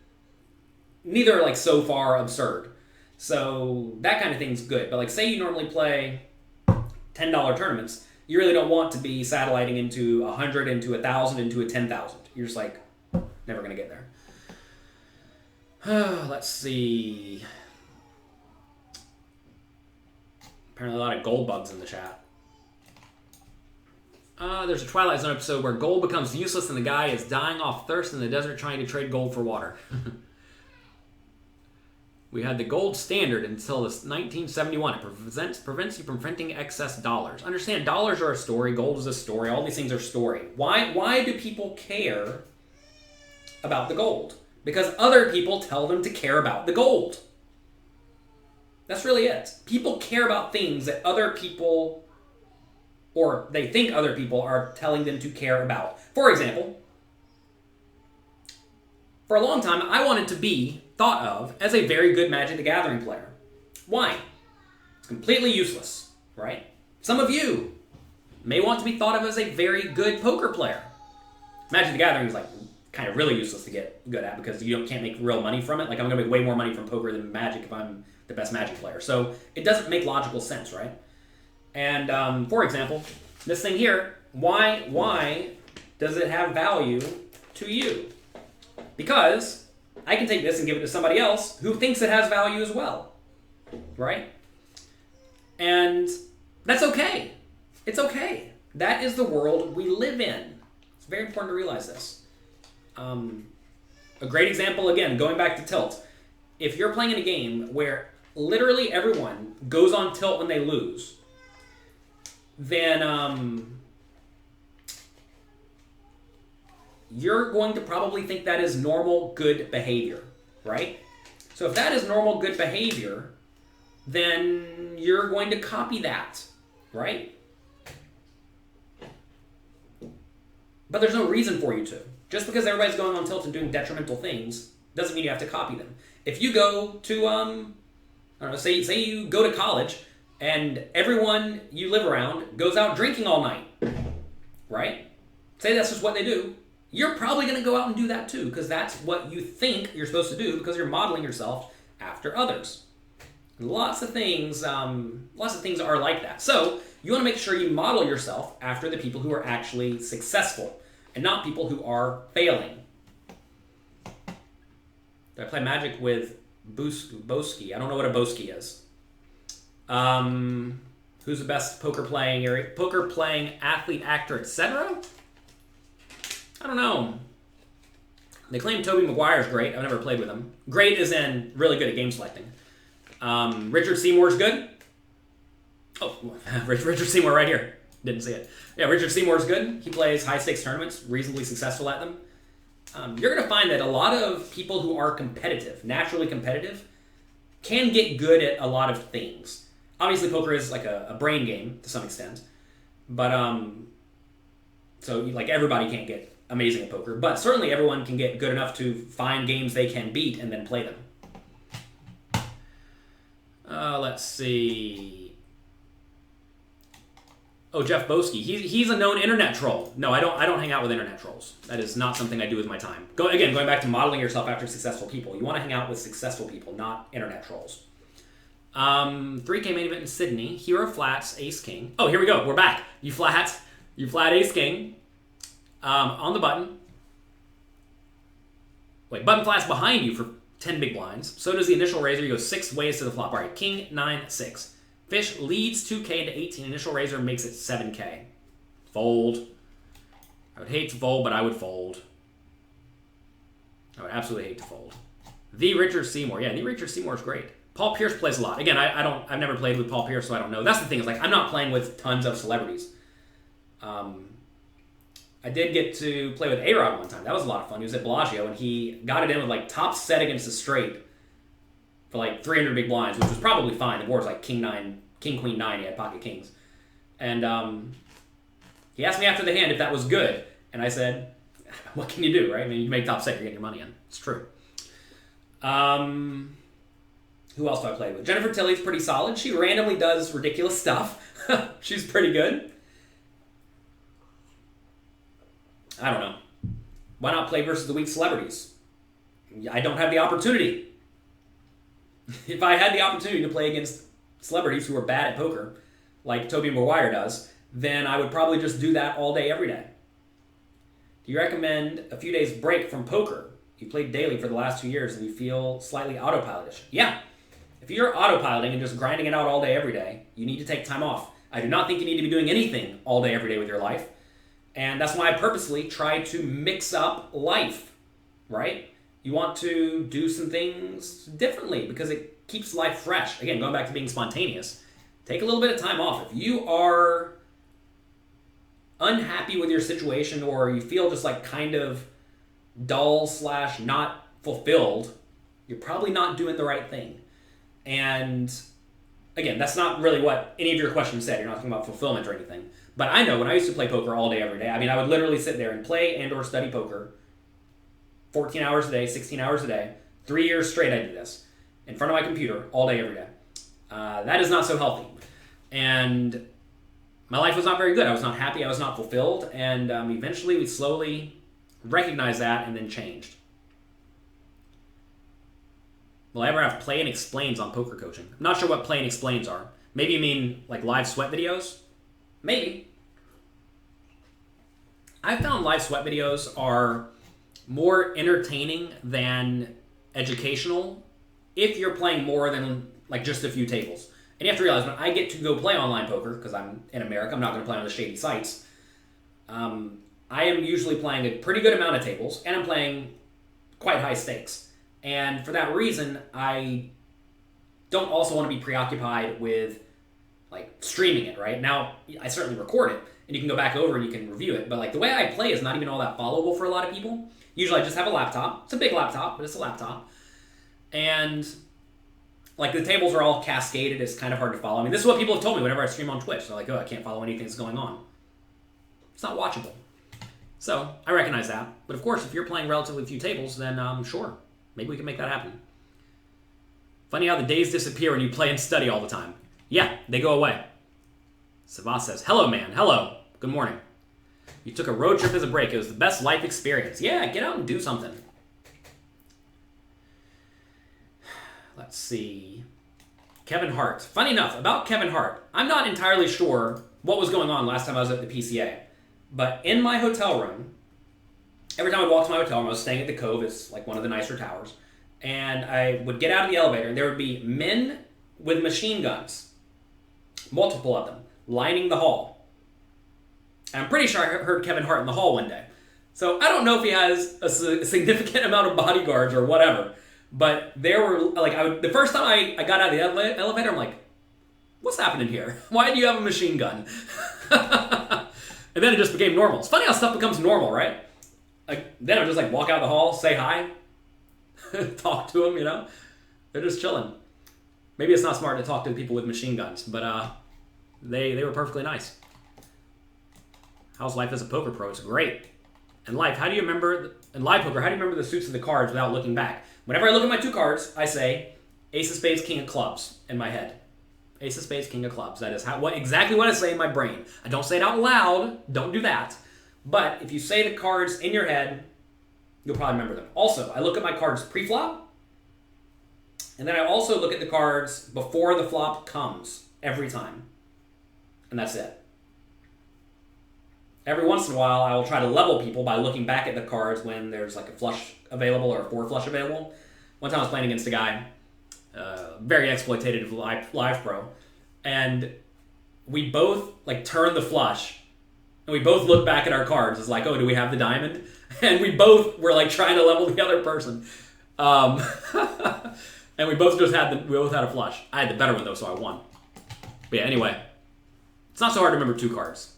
neither like so far absurd. So that kind of thing's good. But like, say you normally play $10 tournaments, you really don't want to be satelliting into 100, into 1,000, into a 10,000. You're just like, never going to get there. Let's see. Apparently a lot of gold bugs in the chat. There's a Twilight Zone episode where gold becomes useless and the guy is dying off thirst in the desert trying to trade gold for water. We had the gold standard until 1971. It prevents you from printing excess dollars. Understand, dollars are a story. Gold is a story. All these things are story. Why do people care about the gold? Because other people tell them to care about the gold. That's really it. People care about things that other people, or they think other people are telling them to care about. For example, for a long time, I wanted to be thought of as a very good Magic the Gathering player. Why? It's completely useless, right? Some of you may want to be thought of as a very good poker player. Magic the Gathering is like kind of really useless to get good at because you can't make real money from it. Like, I'm going to make way more money from poker than Magic if I'm the best Magic player. So it doesn't make logical sense, right? And for example, this thing here, why does it have value to you? Because I can take this and give it to somebody else who thinks it has value as well, right? And that's okay. It's okay. That is the world we live in. It's very important to realize this. A great example, again, going back to tilt. If you're playing in a game where literally everyone goes on tilt when they lose, then you're going to probably think that is normal, good behavior, right? So if that is normal, good behavior, then you're going to copy that, right? But there's no reason for you to. Just because everybody's going on tilt and doing detrimental things doesn't mean you have to copy them. If you go to, I don't know, say you go to college and everyone you live around goes out drinking all night, right? Say that's just what they do. You're probably going to go out and do that too, because that's what you think you're supposed to do because you're modeling yourself after others. Lots of things are like that. So you want to make sure you model yourself after the people who are actually successful and not people who are failing. Did I play Magic with Boski? I don't know what a Boski is. Who's the best poker playing athlete, actor, etc.? I don't know. They claim Tobey Maguire's great. I've never played with him. Great is in really good at game selecting. Richard Seymour's good. Oh, Richard Seymour right here. Didn't see it. Yeah, Richard Seymour's good. He plays high-stakes tournaments, reasonably successful at them. You're going to find that a lot of people who are competitive, naturally competitive, can get good at a lot of things. Obviously, poker is like a brain game to some extent. But, so like everybody can't get amazing at poker. But certainly everyone can get good enough to find games they can beat and then play them. Let's see. Oh, Jeff Boski. He's a known internet troll. No, I don't hang out with internet trolls. That is not something I do with my time. Going back to modeling yourself after successful people. You want to hang out with successful people, not internet trolls. 3K main event in Sydney. Hero flats, ace king. Oh, here we go. We're back. You flat ace king. On the button. Wait, button flats behind you for 10 big blinds. So does the initial raiser. You go 6 ways to the flop. All right, king, 9, 6. Fish leads 2K into 18. Initial raiser makes it 7K. Fold. I would hate to fold, but I would fold. I would absolutely hate to fold. The Richard Seymour. Yeah, the Richard Seymour is great. Paul Pierce plays a lot. Again, I've never played with Paul Pierce, so I don't know. That's the thing, is like I'm not playing with tons of celebrities. I did get to play with A-Rod one time. That was a lot of fun. He was at Bellagio, and he got it in with like top set against a straight for like 300 big blinds, which was probably fine. The board was like king, queen, 9. He had pocket kings. And he asked me after the hand if that was good. And I said, what can you do, right? I mean, you make top set, you're getting your money in. It's true. Who else do I play with? Jennifer Tilley's pretty solid. She randomly does ridiculous stuff. She's pretty good. I don't know. Why not play versus the weak celebrities? I don't have the opportunity. If I had the opportunity to play against celebrities who are bad at poker, like Toby Maguire does, then I would probably just do that all day, every day. Do you recommend a few days break from poker? You played daily for the last 2 years and you feel slightly autopilotish. Yeah. If you're autopiloting and just grinding it out all day, every day, you need to take time off. I do not think you need to be doing anything all day, every day with your life. And that's why I purposely try to mix up life, right? You want to do some things differently because it keeps life fresh. Again, going back to being spontaneous, take a little bit of time off. If you are unhappy with your situation or you feel just like kind of dull / not fulfilled, you're probably not doing the right thing. And again, that's not really what any of your questions said. You're not talking about fulfillment or anything. But I know when I used to play poker all day, every day, I mean, I would literally sit there and play and or study poker 14 hours a day, 16 hours a day. 3 years straight I did this in front of my computer all day, every day. That is not so healthy. And my life was not very good. I was not happy. I was not fulfilled. And eventually we slowly recognized that and then changed. Will I ever have play and explains on poker coaching? I'm not sure what play and explains are. Maybe you mean like live sweat videos? Maybe. I found live sweat videos are more entertaining than educational if you're playing more than like just a few tables. And you have to realize when I get to go play online poker, because I'm in America, I'm not going to play on the shady sites, I am usually playing a pretty good amount of tables, and I'm playing quite high stakes. And for that reason, I don't also want to be preoccupied with like streaming it, right? Now, I certainly record it, and you can go back over and you can review it, but like the way I play is not even all that followable for a lot of people. Usually I just have a laptop. It's a big laptop, but it's a laptop. And like the tables are all cascaded. It's kind of hard to follow. I mean, this is what people have told me whenever I stream on Twitch. They're like, oh, I can't follow anything that's going on. It's not watchable. So I recognize that. But of course, if you're playing relatively few tables, then sure, maybe we can make that happen. Funny how the days disappear when you play and study all the time. Yeah, they go away. Savas says, hello, man. Hello. Good morning. You took a road trip as a break. It was the best life experience. Yeah, get out and do something. Let's see. Kevin Hart. Funny enough, about Kevin Hart, I'm not entirely sure what was going on last time I was at the PCA. But in my hotel room, every time I walked to my hotel room, I was staying at the Cove. It's like one of the nicer towers. And I would get out of the elevator, and there would be men with machine guns, multiple of them, lining the hall. And I'm pretty sure I heard Kevin Hart in the hall one day. So I don't know if he has a significant amount of bodyguards or whatever. But there were, like, the first time I got out of the elevator, I'm like, what's happening here? Why do you have a machine gun? And then it just became normal. It's funny how stuff becomes normal, right? Like, then I would just like walk out the hall, say hi, talk to them, you know? They're just chilling. Maybe it's not smart to talk to people with machine guns, but they were perfectly nice. How's life as a poker pro? It's great. And life, how do you remember, in live poker, how do you remember the suits of the cards without looking back? Whenever I look at my two cards, I say Ace of Spades, King of Clubs in my head. Ace of spades, king of clubs. That is exactly what I say in my brain. I don't say it out loud. Don't do that. But if you say the cards in your head, you'll probably remember them. Also, I look at my cards pre-flop, and then I also look at the cards before the flop comes every time. And that's it. Every once in a while, I will try to level people by looking back at the cards when there's like a flush available or a four flush available. One time I was playing against a guy, very exploitative live pro, and we both like turned the flush, and we both looked back at our cards. It's like, oh, do we have the diamond? And we both were like trying to level the other person, and we both had a flush. I had the better one though, so I won. But yeah, anyway, it's not so hard to remember two cards.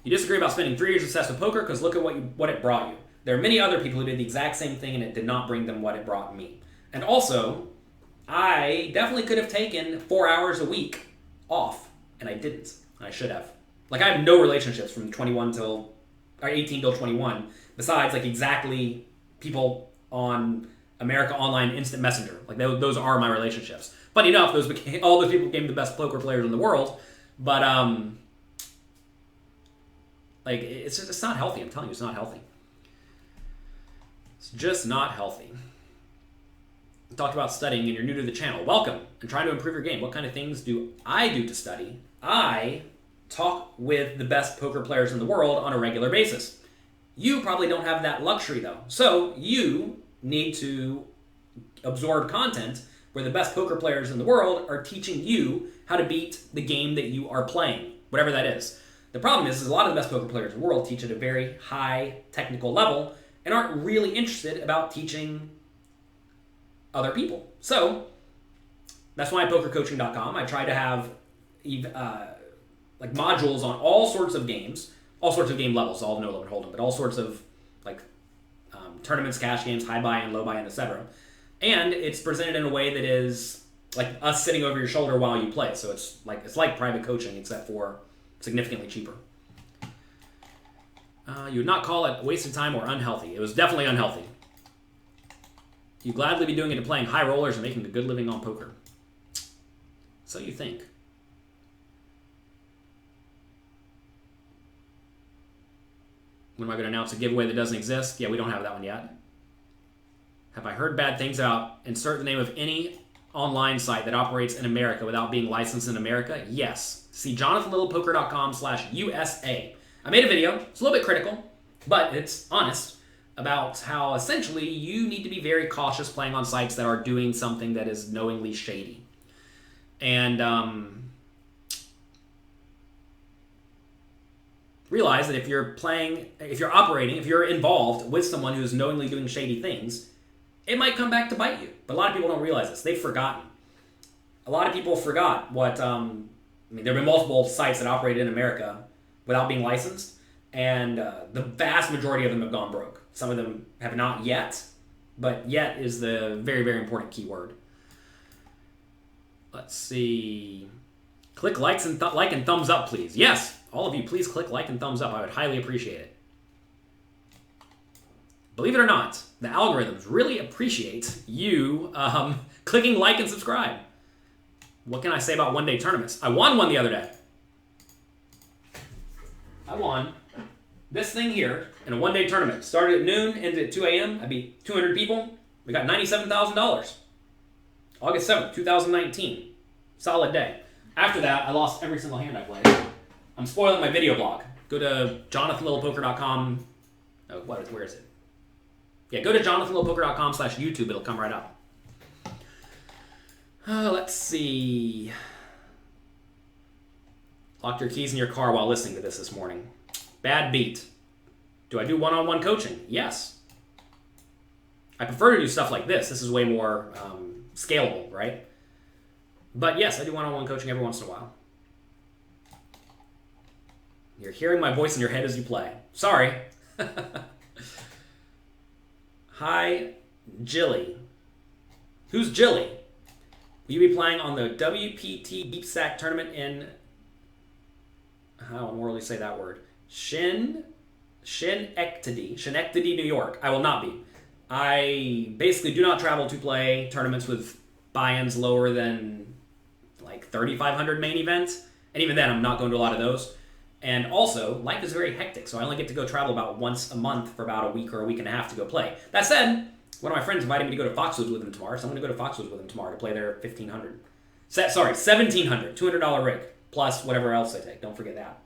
You disagree about spending 3 years obsessed with poker because look at what it brought you. There are many other people who did the exact same thing and it did not bring them what it brought me. And also, I definitely could have taken 4 hours a week off, and I didn't. I should have. Like, I have no relationships from 18 till 21, besides like exactly people on America Online Instant Messenger. Like those are my relationships. Funny enough, all those people became the best poker players in the world, but like, it's not healthy. I'm telling you, it's not healthy. It's just not healthy. We talked about studying, and you're new to the channel. Welcome, and trying to improve your game. What kind of things do I do to study? I talk with the best poker players in the world on a regular basis. You probably don't have that luxury, though. So you need to absorb content where the best poker players in the world are teaching you how to beat the game that you are playing, whatever that is. The problem is a lot of the best poker players in the world teach at a very high technical level and aren't really interested about teaching other people. So that's why at pokercoaching.com I try to have like modules on all sorts of games, all sorts of game levels, all no limit hold'em, but all sorts of like tournaments, cash games, high buy-in, low buy-in, etc. And it's presented in a way that is like us sitting over your shoulder while you play. So it's like private coaching, except for significantly cheaper. You would not call it a waste of time or unhealthy. It was definitely unhealthy. You'd gladly be doing it to playing high rollers and making a good living on poker. So you think. When am I going to announce a giveaway that doesn't exist? Yeah, we don't have that one yet. Have I heard bad things about insert the name of any online site that operates in America without being licensed in America? Yes. See jonathanlittlepoker.com/USA. I made a video. It's a little bit critical, but it's honest about how essentially you need to be very cautious playing on sites that are doing something that is knowingly shady. And realize that if you're involved with someone who's knowingly doing shady things, it might come back to bite you. But a lot of people don't realize this. They've forgotten. A lot of people forgot what, there have been multiple sites that operate in America without being licensed, and the vast majority of them have gone broke. Some of them have not yet, but yet is the very, very important key word. Let's see. Click like and thumbs up, please. Yes, all of you, please click like and thumbs up. I would highly appreciate it. Believe it or not, the algorithms really appreciate you clicking like and subscribe. What can I say about one-day tournaments? I won one the other day. I won this thing here in a one-day tournament. Started at noon, ended at 2 a.m. I beat 200 people. We got $97,000. August 7th, 2019. Solid day. After that, I lost every single hand I played. I'm spoiling my video blog. Go to jonathanlittlepoker.com. Oh, where is it? Yeah, go to jonathanlittlepoker.com/YouTube. It'll come right up. Let's see. Locked your keys in your car while listening to this morning. Bad beat. Do I do one-on-one coaching? Yes. I prefer to do stuff like this. This is way more scalable, right? But yes, I do one-on-one coaching every once in a while. You're hearing my voice in your head as you play. Sorry. Hi, Jilly. Who's Jilly? Will you be playing on the WPT Deep Stack tournament in, how will I say that word? Schenectady, New York. I will not be. I basically do not travel to play tournaments with buy-ins lower than like like 3,500 main events. And even then, I'm not going to a lot of those. And also, life is very hectic, so I only get to go travel about once a month for about a week or a week and a half to go play. That said, one of my friends invited me to go to Foxwoods with him tomorrow, so I'm going to go to Foxwoods with him tomorrow to play their 1,500. Sorry, 1,700, $200 rig, plus whatever else I take. Don't forget that.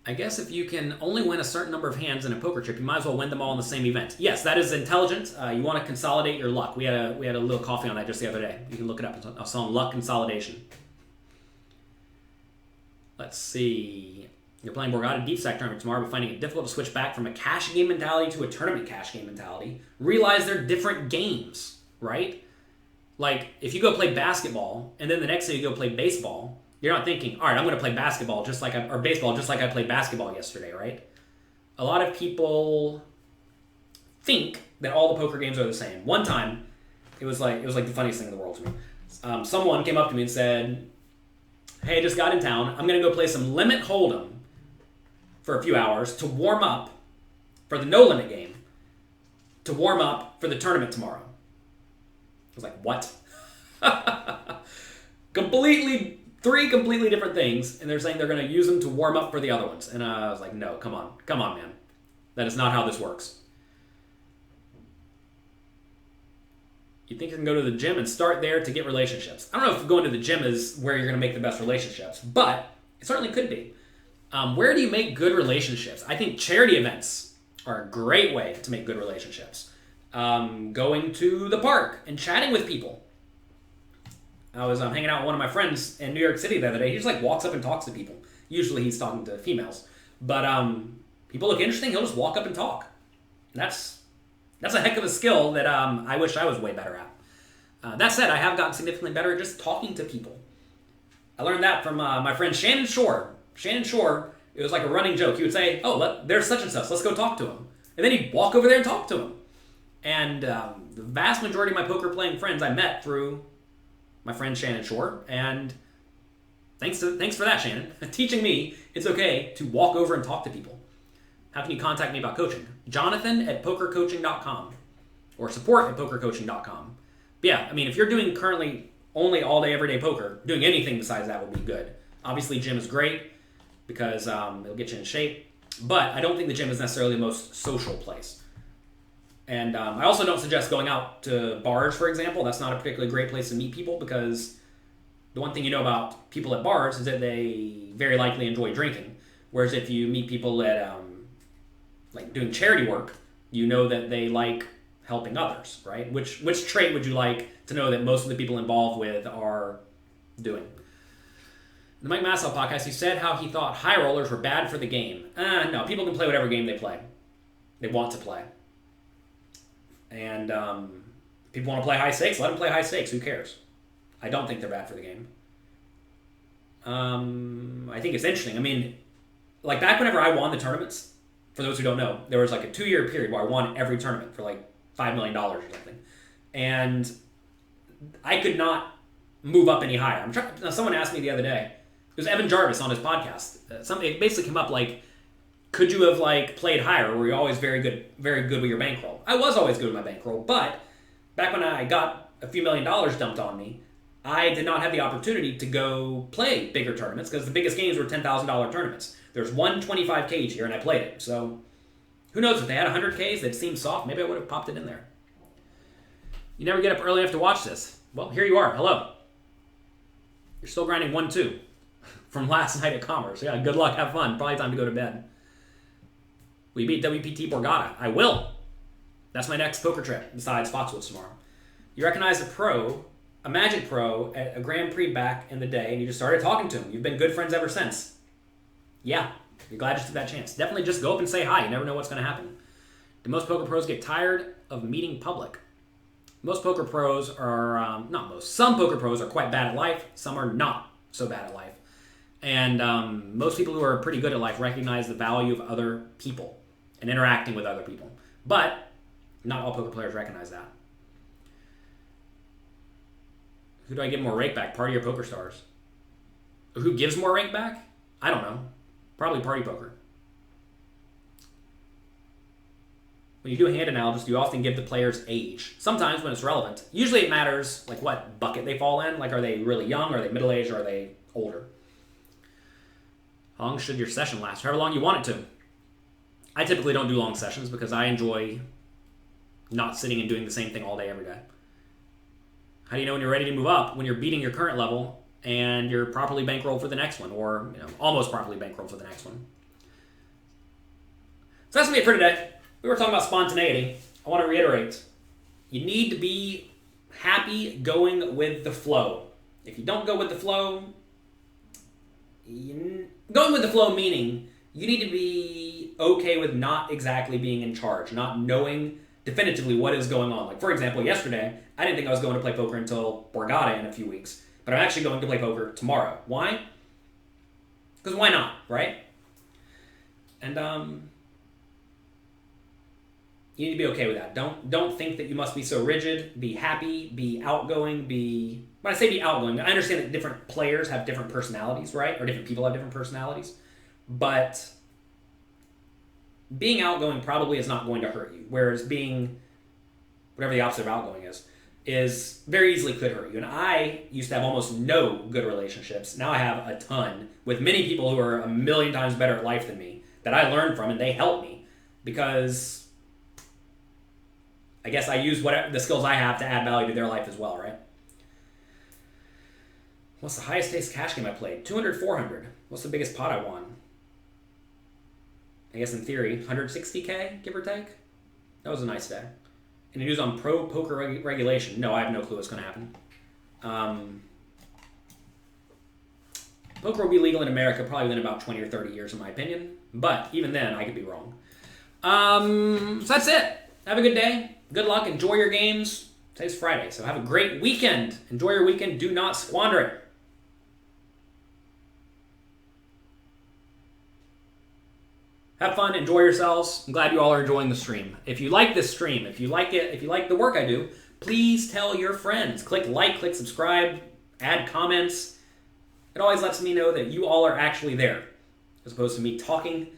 I guess if you can only win a certain number of hands in a poker chip, you might as well win them all in the same event. Yes, that is intelligent. You want to consolidate your luck. We had a little coffee on that just the other day. You can look it up. I was selling luck consolidation. Let's see. You're playing Borgata Deep Stack tournament tomorrow, but finding it difficult to switch back from a cash game mentality to a tournament cash game mentality. Realize they're different games, right? Like, if you go play basketball, and then the next day you go play baseball, you're not thinking, all right, I'm going to play basketball or baseball just like I played basketball yesterday, right? A lot of people think that all the poker games are the same. One time, it was like the funniest thing in the world to me. Someone came up to me and said, hey, I just got in town. I'm going to go play some Limit Hold'em for a few hours to warm up for the No Limit game, to warm up for the tournament tomorrow. I was like, what? Three completely different things, and they're saying they're going to use them to warm up for the other ones. And I was like, no, come on, man. That is not how this works. You think you can go to the gym and start there to get relationships. I don't know if going to the gym is where you're going to make the best relationships, but it certainly could be. Where do you make good relationships? I think charity events are a great way to make good relationships. Going to the park and chatting with people. I was hanging out with one of my friends in New York City the other day. He just like walks up and talks to people. Usually he's talking to females. But people look interesting, he'll just walk up and talk. And that's a heck of a skill that I wish I was way better at. That said, I have gotten significantly better at just talking to people. I learned that from my friend Shannon Shore. Shannon Shore, it was like a running joke. He would say, oh, there's such and such, let's go talk to him. And then he'd walk over there and talk to him. And the vast majority of my poker playing friends I met through my friend Shannon Shore, and thanks for that, Shannon, teaching me it's okay to walk over and talk to people. How can you contact me about coaching? Jonathan@pokercoaching.com or support@pokercoaching.com. But yeah, I mean, if you're doing currently only all day, everyday poker, doing anything besides that would be good. Obviously, gym is great because it'll get you in shape, but I don't think the gym is necessarily the most social place. And I also don't suggest going out to bars, for example. That's not a particularly great place to meet people because the one thing you know about people at bars is that they very likely enjoy drinking. Whereas if you meet people at like doing charity work, you know that they like helping others, right? Which trait would you like to know that most of the people involved with are doing? The Mike Massow podcast, he said how he thought high rollers were bad for the game. No, people can play whatever game they play. They want to play. And people want to play high stakes, let them play high stakes. Who cares? I don't think they're bad for the game. I think it's interesting. I mean, like back whenever I won the tournaments, for those who don't know, there was like a 2-year period where I won every tournament for like $5 million or something. And I could not move up any higher. Someone asked me the other day, it was Evan Jarvis on his podcast. It basically came up like, could you have like played higher? Or were you always very good with your bankroll? I was always good with my bankroll, but back when I got a few $1 million dumped on me, I did not have the opportunity to go play bigger tournaments because the biggest games were $10,000 tournaments. There's one 25K each year, and I played it. So who knows, if they had 100Ks that seemed soft, maybe I would have popped it in there. You never get up early enough to watch this. Well, here you are. Hello. You're still grinding 1-2 from last night at Commerce. Yeah, good luck. Have fun. Probably time to go to bed. Will you beat WPT Borgata? I will. That's my next poker trip besides Foxwoods tomorrow. You recognize a Magic Pro at a Grand Prix back in the day, and you just started talking to him. You've been good friends ever since. Yeah, you're glad you took that chance. Definitely just go up and say hi. You never know what's going to happen. Do most poker pros get tired of meeting public? Most poker pros are, not most, some poker pros are quite bad at life. Some are not so bad at life. And most people who are pretty good at life recognize the value of other people and interacting with other people. But not all poker players recognize that. Who do I give more rake back, Party or Poker Stars? Who gives more rake back? I don't know. Probably Party Poker. when you do hand analysis, you often give the player's age. Sometimes when it's relevant. Usually it matters like what bucket they fall in. Like, are they really young? Are they middle-aged? Or are they older? How long should your session last? However long you want it to. I typically don't do long sessions because I enjoy not sitting and doing the same thing all day every day. How do you know when you're ready to move up? When you're beating your current level and you're properly bankrolled for the next one, or almost properly bankrolled for the next one. So that's going to be it for today. We were talking about spontaneity. I want to reiterate, you need to be happy going with the flow. If you don't go with the flow, going with the flow meaning you need to be okay with not exactly being in charge, not knowing definitively what is going on. Like, for example, yesterday, I didn't think I was going to play poker until Borgata in a few weeks, but I'm actually going to play poker tomorrow. Why? Because why not, right? And you need to be okay with that. Don't think that you must be so rigid. Be happy, be outgoing, when I say be outgoing, I understand that different players have different personalities, right? Or different people have different personalities. But being outgoing probably is not going to hurt you. Whereas being, whatever the opposite of outgoing is very easily could hurt you. And I used to have almost no good relationships. Now I have a ton with many people who are a million times better at life than me that I learned from, and they help me because I guess I use whatever the skills I have to add value to their life as well, right? What's the highest stakes cash game I played? 200, 400. What's the biggest pot I won? I guess in theory, 160K, give or take. That was a nice day. And news on pro poker regulation. No, I have no clue what's going to happen. Poker will be legal in America probably within about 20 or 30 years, in my opinion. But even then, I could be wrong. So that's it. Have a good day. Good luck. Enjoy your games. Today's Friday, so have a great weekend. Enjoy your weekend. Do not squander it. Have fun, enjoy yourselves. I'm glad you all are enjoying the stream. If you like this stream, if you like it, if you like the work I do, please tell your friends. Click like, click subscribe, add comments. It always lets me know that you all are actually there, as opposed to me talking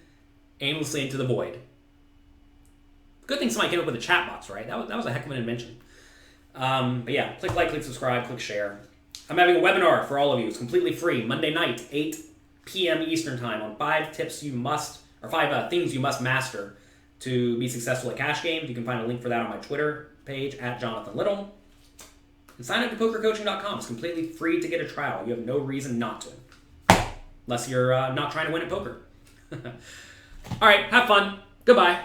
aimlessly into the void. Good thing somebody came up with a chat box, right? That was a heck of an invention. But yeah, click like, click subscribe, click share. I'm having a webinar for all of you. It's completely free. Monday night, 8 p.m. Eastern Time on 5 things you must master to be successful at cash games. You can find a link for that on my Twitter page, @JonathanLittle. And sign up to pokercoaching.com. It's completely free to get a trial. You have no reason not to. Unless you're not trying to win at poker. All right, have fun. Goodbye.